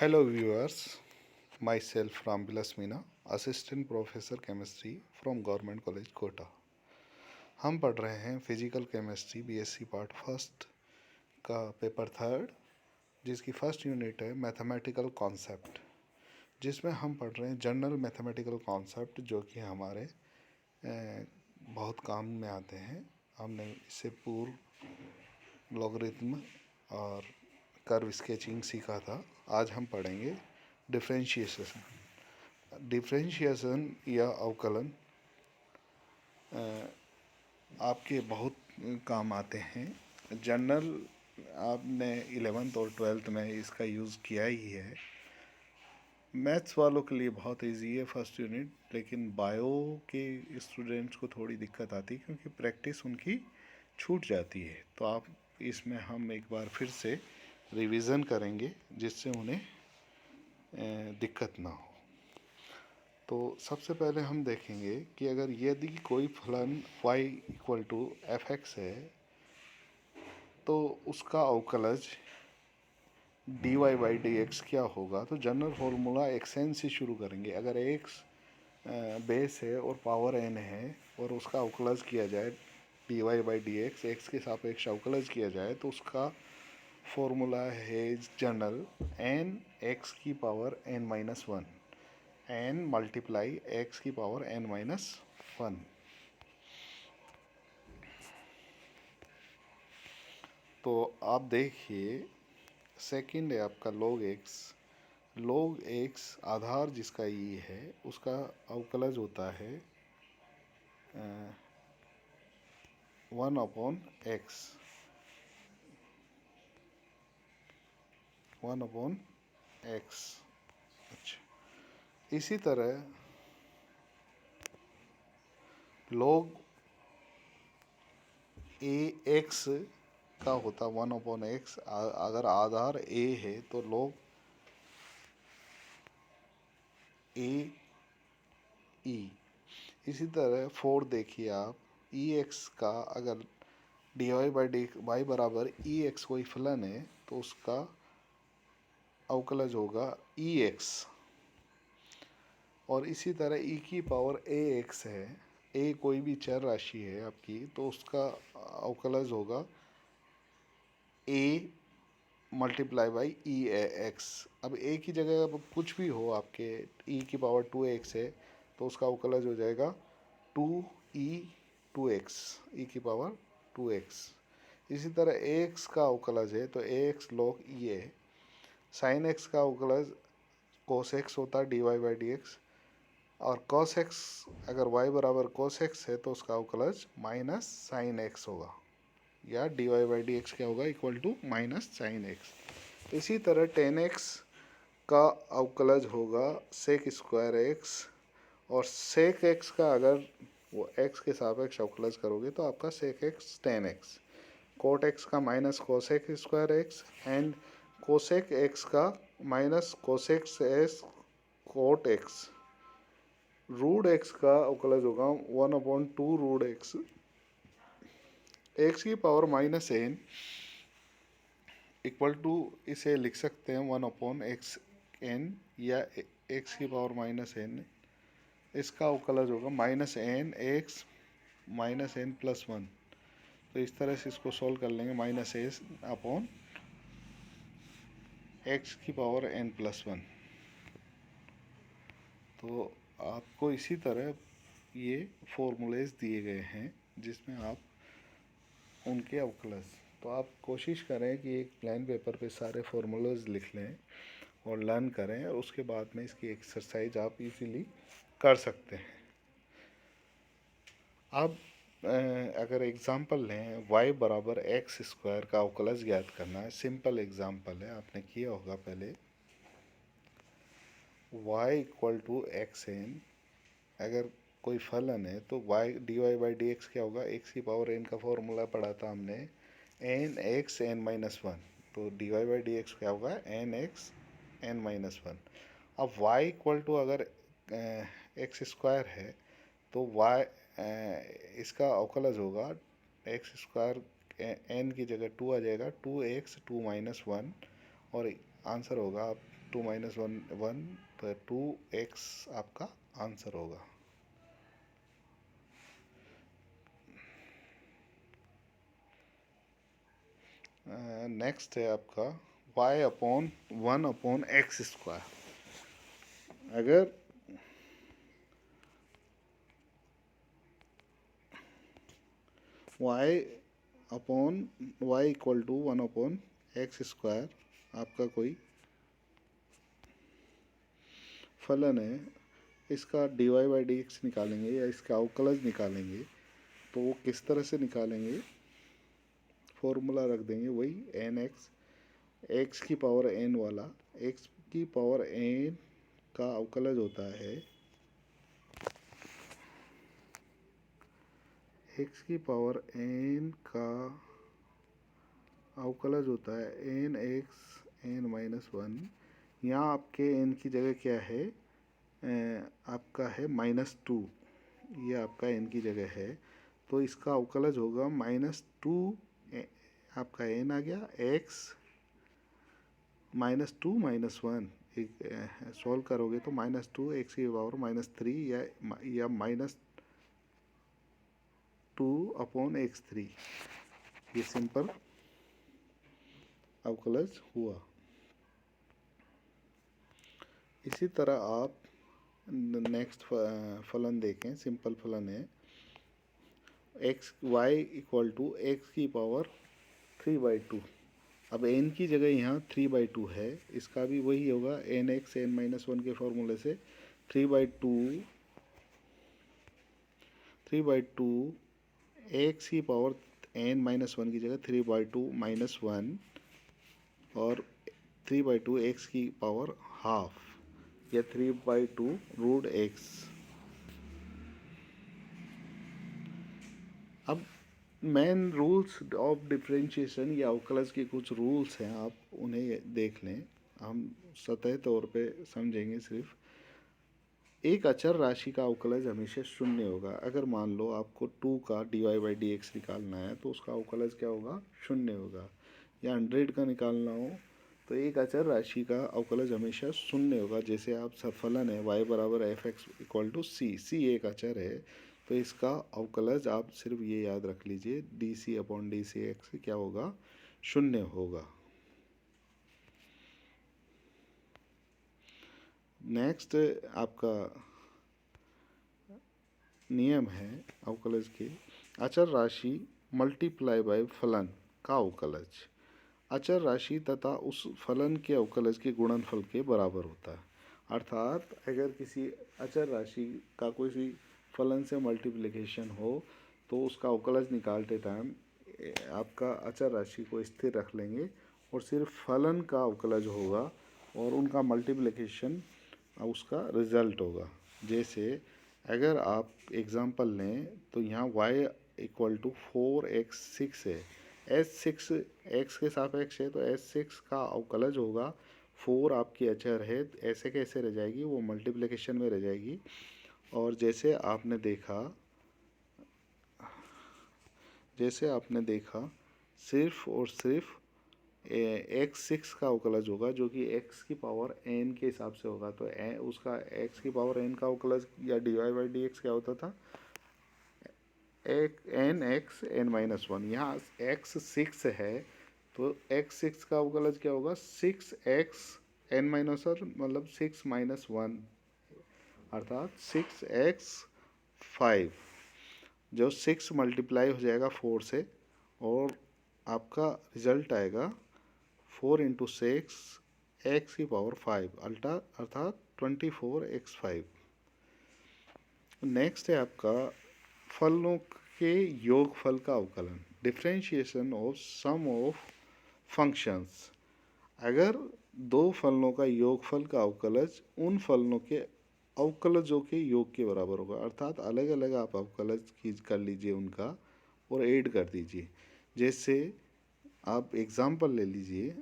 Hello viewers, myself Ramvilas Meena, Assistant Professor Chemistry from Government College Kota. हम पढ़ रहे हैं physical chemistry BSc part first का paper third, जिसकी फर्स्ट यूनिट है मैथमेटिकल कॉन्सेप्ट, जिसमें हम पढ़ रहे हैं जनरल मैथमेटिकल कॉन्सेप्ट जो कि हमारे बहुत काम में आते हैं। हमने इससे पूर्व लॉगरिथम और कर्व स्केचिंग सीखा था। आज हम पढ़ेंगे डिफरेंशिएशन। डिफरेंशिएशन या अवकलन आपके बहुत काम आते हैं। जनरल आपने 11th और 12th में इसका यूज़ किया ही है। मैथ्स वालों के लिए बहुत इजी है फर्स्ट यूनिट, लेकिन बायो के स्टूडेंट्स को थोड़ी दिक्कत आती है क्योंकि प्रैक्टिस उनकी छूट जाती है। तो आप इसमें हम एक बार फिर से रिवीजन करेंगे जिससे उन्हें दिक्कत ना हो। तो सबसे पहले हम देखेंगे कि अगर यदि कोई फलन y equal to f x है तो उसका अवकलज d y by d x क्या होगा। तो जनरल फॉर्मूला एक्स एन से शुरू करेंगे। अगर एक्स बेस है और पावर एन है और उसका अवकलज किया जाए d y by d x, x के सापेक्ष अवकलज किया जाए तो उसका फॉर्मूला है जनरल एन एक्स की power n minus one, n multiply x की पावर एन माइनस वन। तो आप देखिए सेकंड है आपका लॉग एक्स आधार जिसका ई है उसका अवकलज होता है 1/x, 1/x। अच्छा, इसी तरह log ए एक्स का होता 1/x। अगर आधार ए है तो log ए ई। इसी तरह फोर देखिए आप, ई एक्स का अगर d y by d y बराबर ई एक्स कोई फलन है तो उसका अवकलज होगा ई एक्स। और इसी तरह ई की पावर ए एक्स है, ए कोई भी चर राशि है आपकी तो उसका अवकलज होगा A multiply by E x. अब ए की जगह अब कुछ भी हो आपके, ई की पावर 2x है तो उसका अवकलज हो जाएगा 2e 2x, ई की पावर 2x। इसी तरह ए एक्स का अवकलज है तो ए एक्स लॉग ई है। साइन एक्स का अवकलज कोस एक्स होता है d y by d x. और कॉस एक्स अगर वाई बराबर कॉस एक्स है तो उसका अवकलज माइनस साइन एक्स होगा, या d y by d x क्या होगा equal to minus sine x. इसी तरह टेन एक्स का अवकलज होगा सेक स्क्वायर एक्स, और सेक एक्स का अगर वो एक्स के सापेक्ष अवकलज करोगे तो आपका sec x tan x. Cot x का minus cosec square x, and cosec x का minus cosec x cot x. Root x का अवकलज होगा 1/2 रूट एक्स, एक्स की power minus n equal to इसे लिख सकते हैं 1/x n, या एक्स की पावर माइनस एन। इसका अवकलज होगा minus n x minus n plus one. तो इस तरह से इसको सॉल्व कर लेंगे, माइनस एस अपॉन एक्स की पावर एन प्लस वन। तो आपको इसी तरह ये फॉर्मूलेज दिए गए हैं जिसमें आप उनके अवकलज, तो आप कोशिश करें कि एक प्लान पेपर पे सारे फॉर्मूलाज लिख लें और लर्न करें, और उसके बाद में इसकी एक्सरसाइज आप इजीली कर सकते हैं। अब अगर एग्जांपल लें y बराबर एक्स स्क्वायर का अवकलज ज्ञात करना है। सिंपल एग्जांपल है, आपने किया होगा पहले। y equal to x n, अगर कोई फलन है तो y d y by d x क्या होगा, एक्स की पावर एन का फॉर्मूला पढ़ा था हमने, n x n minus one. तो d y by d x क्या होगा, n x n minus one. अब y इक्वल टू अगर एक्स स्क्वायर है तो y इसका अवकलज होगा एक्स स्क्वायर एन की जगह टू आ जाएगा, 2x 2 माइनस वन, और आंसर होगा 2 माइनस 1 तो 2x आपका आंसर होगा। नेक्स्ट है आपका y upon 1 upon x square. अगर y upon y equal to 1 upon x square आपका कोई फलन है, इसका dy बाई डी एक्स निकालेंगे या इसका अवकलज निकालेंगे, तो वो किस तरह से निकालेंगे, फॉर्मूला रख देंगे वही एन एक्स की पावर एन वाला। एक्स की पावर एन का अवकलज होता है, एक्स की पावर एन का अवकलज होता है एन एक्स एन माइनस 1। यहाँ आपके एन की जगह क्या है, आपका है -2, ये आपका एन की जगह है, तो इसका अवकलज होगा -2, आपका एन आ गया एक्स -2 -1, एक सॉल्व करोगे तो -2 एक्स की पावर -3 या -2 अपॉन x3, ये सिंपल अवकलज हुआ। इसी तरह आप नेक्स्ट फलन देखें, सिंपल फलन है x y equal to x की पावर 3/2। अब n की जगह यहाँ 3/2 है, इसका भी वही होगा एन एक्स एन माइनस 1 के फॉर्मूले से 3/2 एक्स की पावर n माइनस 1 की जगह 3/2 -1 और 3/2 एक्स की पावर हाफ या 3/2 रूट एक्स। अब मेन रूल्स ऑफ डिफरेंशिएशन या अवकलज के कुछ रूल्स हैं, आप उन्हें देख लें, हम सतह तौर पे समझेंगे। सिर्फ एक अचर राशि का अवकलज हमेशा शून्य होगा। अगर मान लो आपको 2 का dy बाई डी एक्स निकालना है तो उसका अवकलज क्या होगा, शून्य होगा। या 100 का निकालना हो तो एक अचर राशि का अवकलज हमेशा शून्य होगा। जैसे आप फलन है y बराबर एफ एक्स इक्वल टू सी, सी एक अचर है, तो इसका अवकलज आप सिर्फ ये याद रख लीजिए d c upon d c x क्या होगा, शून्य होगा। नेक्स्ट आपका नियम है अवकलज के, अचर राशि मल्टीप्लाई बाय फलन का अवकलज अचर राशि तथा उस फलन के अवकलज के गुणनफल के बराबर होता है। अर्थात अगर किसी अचर राशि का कोई भी फलन से मल्टीप्लिकेशन हो तो उसका अवकलज निकालते टाइम आपका अचर राशि को स्थिर रख लेंगे और सिर्फ फलन का अवकलज होगा और उनका मल्टीप्लिकेशन उसका रिजल्ट होगा। जैसे अगर आप एग्जांपल लें तो यहाँ y इक्वल टू 4x6 है, s6 x के सापेक्ष है तो s6 का अवकलज होगा 4 आपकी अचर है, ऐसे कैसे रह जाएगी, वो मल्टीप्लिकेशन में रह जाएगी। और जैसे आपने देखा सिर्फ और सिर्फ x6 का अवकलज होगा जो कि x की पावर n के हिसाब से होगा। तो उसका x की पावर n का अवकलज या dy बाई डी एक्स क्या होता था, एन एक्स एन माइनस 1। यहाँ x 6 है तो x6 का अवकलज क्या होगा, 6x n माइनस 1 मतलब 6 माइनस 1 अर्थात 6x 5, जो 6 मल्टीप्लाई हो जाएगा 4 से और आपका रिजल्ट आएगा 4 इंटू 6 एक्स की पावर 5 अर्थात 24x5। नेक्स्ट है आपका फलों के योगफल का अवकलन, differentiation of sum of functions. अगर दो फलनों का योगफल का अवकलज उन फलनों के अवकलजों के योग के बराबर होगा। अर्थात अलग अलग आप अवकलज कर लीजिए उनका और ऐड कर दीजिए। जैसे आप एग्जाम्पल ले लीजिए,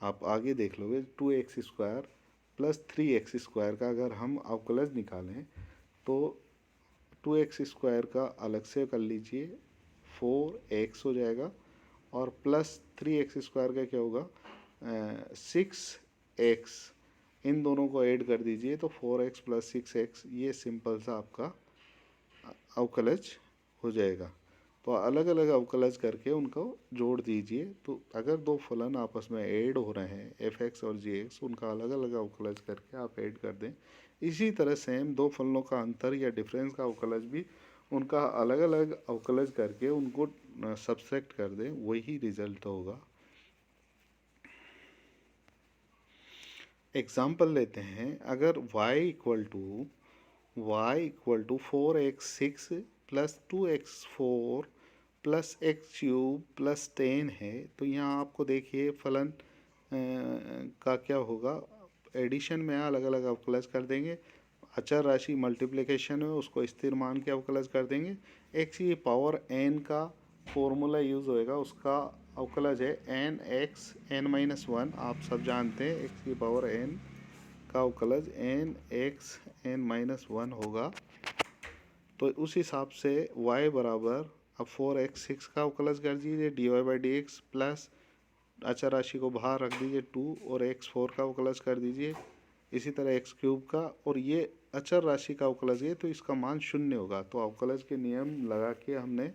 आप आगे देख लोगे 2x² प्लस 3x² का अगर हम अवकलज निकालें तो 2x² का अलग से कर लीजिए 4x हो जाएगा और प्लस 3x² का क्या होगा 6x, इन दोनों को ऐड कर दीजिए तो 4x प्लस 6x, ये सिंपल सा आपका अवकलज हो जाएगा। तो अलग अलग अवकलज करके उनको जोड़ दीजिए। तो अगर दो फलन आपस में ऐड हो रहे हैं f(x) और g(x), उनका अलग अलग अवकलज करके आप ऐड कर दें। इसी तरह सेम दो फलनों का अंतर या डिफरेंस का अवकलज भी उनका अलग अलग अवकलज करके उनको सब्सट्रैक्ट कर दें, वही रिजल्ट होगा। एग्जाम्पल लेते हैं, अगर y equal to 4x6 plus 2x4 plus x cube plus 10 है, तो यहाँ आपको देखिए फलन का क्या होगा, एडिशन में अलग अलग अवकलज कर देंगे। अचर राशि मल्टीप्लिकेशन में उसको स्थिर मान के अवकलज कर देंगे। एक्स की पावर n का फॉर्मूला यूज़ होएगा, उसका अवकलज है n x n-1। आप सब जानते हैं एक्स की पावर n का अवकलज n x n-1 होगा। तो उस हिसाब से y बराबर, अब 4x6 का अवकलज कर दीजिए dy/dx प्लस अचर राशि को बाहर रख दीजिए 2 और x4 का अवकलज कर दीजिए। इसी तरह x क्यूब का, और ये अचर राशि का अवकलज है तो इसका मान 0 होगा। तो अवकलज के नियम लगा के हमने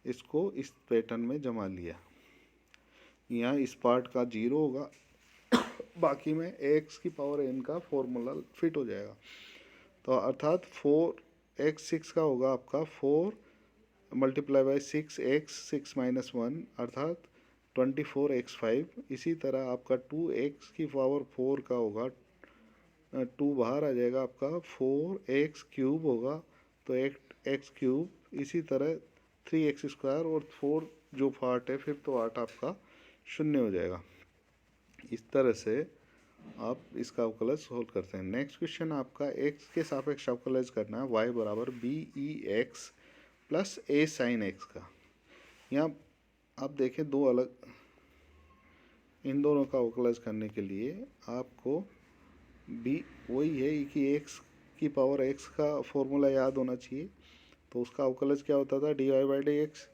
इसको इस पैटर्न में जमा लिया। यहाँ इस पार्ट का 0 होगा, बाकी में x की पावर n का फॉर्मूला फिट हो जाएगा। तो अर्थात 4x6 का होगा आपका 4 मल्टीप्लाई बाई 6x 6-1 अर्थात 24x5। इसी तरह आपका 2x की पावर 4 का होगा, 2 बाहर आ जाएगा, आपका 4x क्यूब होगा तो x क्यूब। इसी तरह 3x² और 4 जो पार्ट है फिर तो 8 आपका 0 हो जाएगा। इस तरह से आप इसका अवकलज सोल्व करते हैं। नेक्स्ट क्वेश्चन आपका x के सापेक्ष अवकलज करना है y बराबर b(e)x plus a sin x का। यहाँ आप देखें दो अलग, इन दोनों का अवकलज करने के लिए आपको b वही है कि x की पावर x का फॉर्मूला याद होना चाहिए। तो उसका अवकलज क्या होता था, dy/dx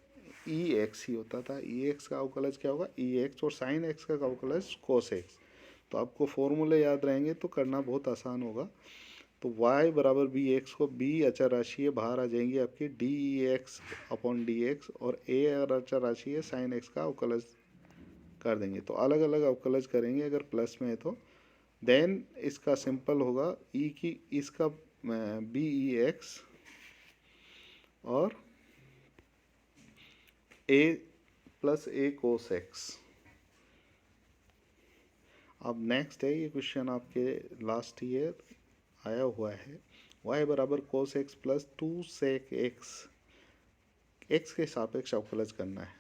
ex ही होता था। ex का अवकलज क्या होगा, ex, और sin x का अवकलज cos x। तो आपको फॉर्मूले याद रहेंगे तो करना बहुत आसान होगा। तो y बराबर बी एक्स को b अचर राशि है, बाहर आ जाएंगी आपकी dx/dx, और a अगर अचर राशि है sin x का अवकलज कर देंगे। तो अलग अलग अवकलज करेंगे, अगर प्लस में है तो देन इसका सिंपल होगा e की, इसका bex और a plus a cos x। अब नेक्स्ट है, ये क्वेश्चन आपके लास्ट ईयर आया हुआ है, y बराबर cos x plus 2 sec x, x के सापेक्ष अवकलज करना है।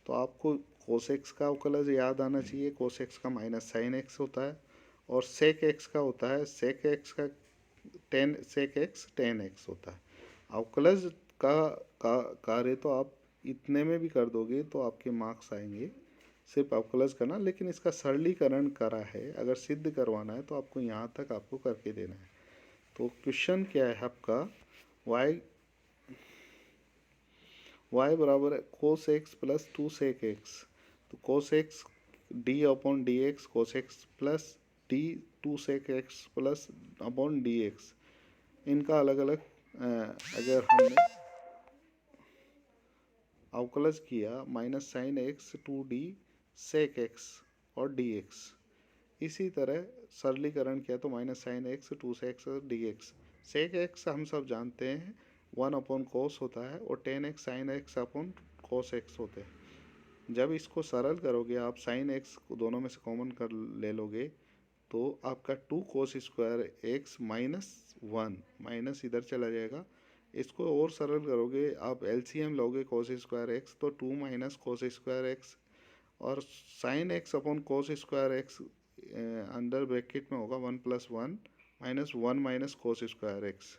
तो आपको cos x का अवकलज याद आना चाहिए। cos x का माइनस sin x होता है, और sec x का होता है, sec x का sec x tan x होता है। अवकलज का कार्य तो आप इतने में भी कर दोगे तो आपके मार्क्स आएंगे, सिर्फ अवकलज करना। लेकिन इसका सरलीकरण करा है, अगर सिद्ध करवाना है तो आपको यहाँ तक आपको करके देना है। तो क्वेश्चन क्या है आपका, y बराबर है cos x plus 2 sec x। तो cos x d/dx cos x plus d 2 sec x plus upon dx, इनका अलग अलग अगर हमने अवकलज किया minus sine x 2d sec x और dx। इसी तरह सरलीकरण किया तो माइनस साइन x 2 sec और dx। sec x हम सब जानते हैं 1/cos होता है, और tan x sin x upon cos x होते हैं। जब इसको सरल करोगे आप, sin x को दोनों में से कॉमन कर ले लोगे तो आपका 2 cos square x minus 1 minus इधर चला जाएगा। इसको और सरल करोगे आप, एलसीएम लोगे cos स्क्वायर x तो 2 माइनस cos स्क्वायर x, और sin x upon cos square x under bracket में होगा 1 + 1 minus 1 minus cos square x।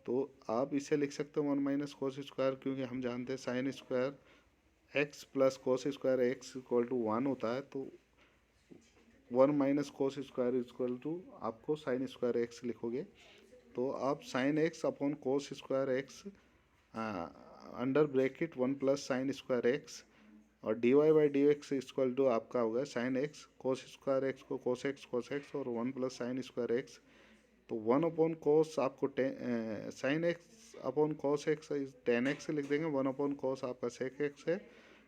तो आप इसे लिख सकते हो 1 माइनस cos स्क्वायर, क्योंकि हम जानते हैं sin square x plus cos square x equal to 1 होता है। तो 1 minus cos square equal to आपको sin स्क्वायर x लिखोगे। तो आप sin x upon cos square x under bracket 1 plus sin square x, और d y by d x equal to आपका होगा sine x cos square x को cos x और 1 plus sine square x. तो 1 upon कोस आपको sine x upon cos x is 10x लिख देंगे, 1 upon कोस आपका सेक एक्स है,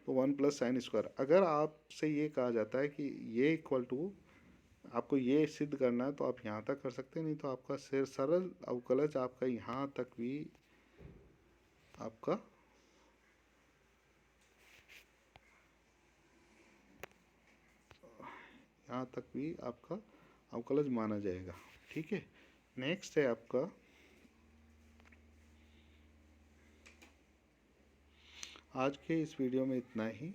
तो 1 प्लस साइन स्क्वायर। अगर आपसे ये कहा जाता है कि ये इक्वल टू आपको ये सिद्ध करना है तो आप यहाँ तक कर सकते हैं, नहीं तो आपका सरल अवकलज आपका यहाँ तक भी आपका अवकलज माना जाएगा। ठीक है, नेक्स्ट है आपका आज के इस वीडियो में इतना ही।